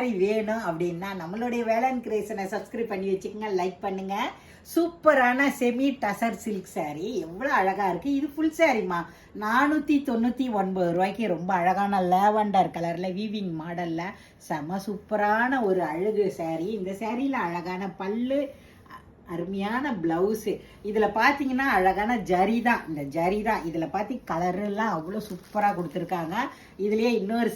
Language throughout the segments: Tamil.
saree வேணும் அப்படின்னா நம்மளுடைய வேலன் கிரியேஷனை சப்ஸ்கிரைப் பண்ணி வச்சுக்கோங்க, லைக் பண்ணுங்க. சூப்பரான செமி டசர் சில்க் saree எவ்வளோ அழகாக இருக்குது. இது ஃபுல் சாரீமா 499 ரூபாய்க்கு ரொம்ப அழகான லேவண்டர் கலரில் வீவிங் மாடலில் செம சூப்பரான ஒரு அழகு saree. இந்த சேரீயில் அழகான பல்லு, அருமையான ப்ளவுஸு. இதில் பார்த்தீங்கன்னா அழகான ஜரி தான், இந்த ஜரி தான். இதில் பார்த்தி கலரெல்லாம் அவ்வளோ சூப்பராக கொடுத்துருக்காங்க. இதுலேயே இன்னொரு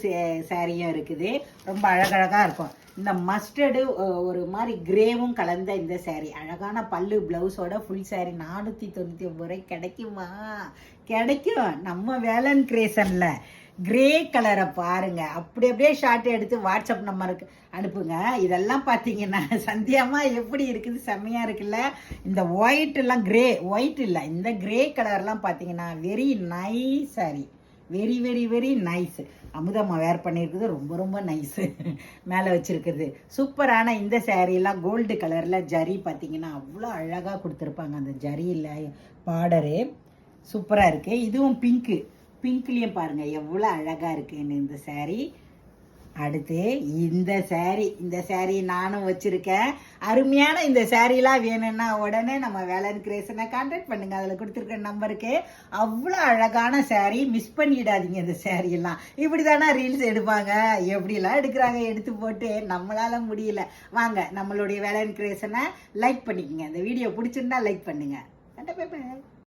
சாரியும் இருக்குது, ரொம்ப அழகழகாக இருக்கும். இந்த மஸ்டர்டு ஒரு மாதிரி கிரேவும் கலந்த இந்த சாரீ, அழகான பல்லு ப்ளவுஸோட ஃபுல் சாரீ 499 ரூபாய் கிடைக்குமா? கிடைக்கும். நம்ம வேலன் கிரியேஷனில் கிரே கலரை பாருங்க, அப்படியே ஷார்ட் எடுத்து வாட்ஸ்அப் நம்பருக்கு அனுப்புங்க. இதெல்லாம் பார்த்தீங்கன்னா சந்தியாமா எப்படி இருக்குது, செம்மையாக இருக்குல்ல. இந்த ஒயிட் எல்லாம் கிரே ஒயிட் இல்லை, இந்த கிரே கலர்லாம் பார்த்தீங்கன்னா very nice sari, very very very nice. அமுதம்மா வேர் பண்ணியிருக்குது, ரொம்ப ரொம்ப நைஸு. மேலே வச்சுருக்குது சூப்பரான இந்த சேரீலாம் கோல்டு கலரில் ஜரி பார்த்தீங்கன்னா அவ்வளோ அழகாக கொடுத்துருப்பாங்க. அந்த ஜரியில் பார்டரு சூப்பராக இருக்குது. இதுவும் பிங்க்கு, பிங்க்லேயும் பாருங்கள் எவ்வளோ அழகாக இருக்குன்னு இந்த சாரீ. அடுத்து இந்த சாரீ நானும் வச்சுருக்கேன். அருமையான இந்த சாரீலாம் வேணும்னா உடனே நம்ம வேலன் கிரியேஷனை கான்டாக்ட் பண்ணுங்கள், அதில் கொடுத்துருக்க நம்பருக்கு. அவ்வளோ அழகான சாரீ, மிஸ் பண்ணிடாதீங்க. இந்த சாரீலாம் இப்படி தானே ரீல்ஸ் எடுப்பாங்க, எப்படிலாம் எடுக்கிறாங்க, எடுத்து போட்டு நம்மளால முடியல. வாங்க நம்மளுடைய வேலன் கிரியேஷனை லைக் பண்ணிக்கோங்க. இந்த வீடியோ பிடிச்சிருந்தா லைக் பண்ணுங்கள்.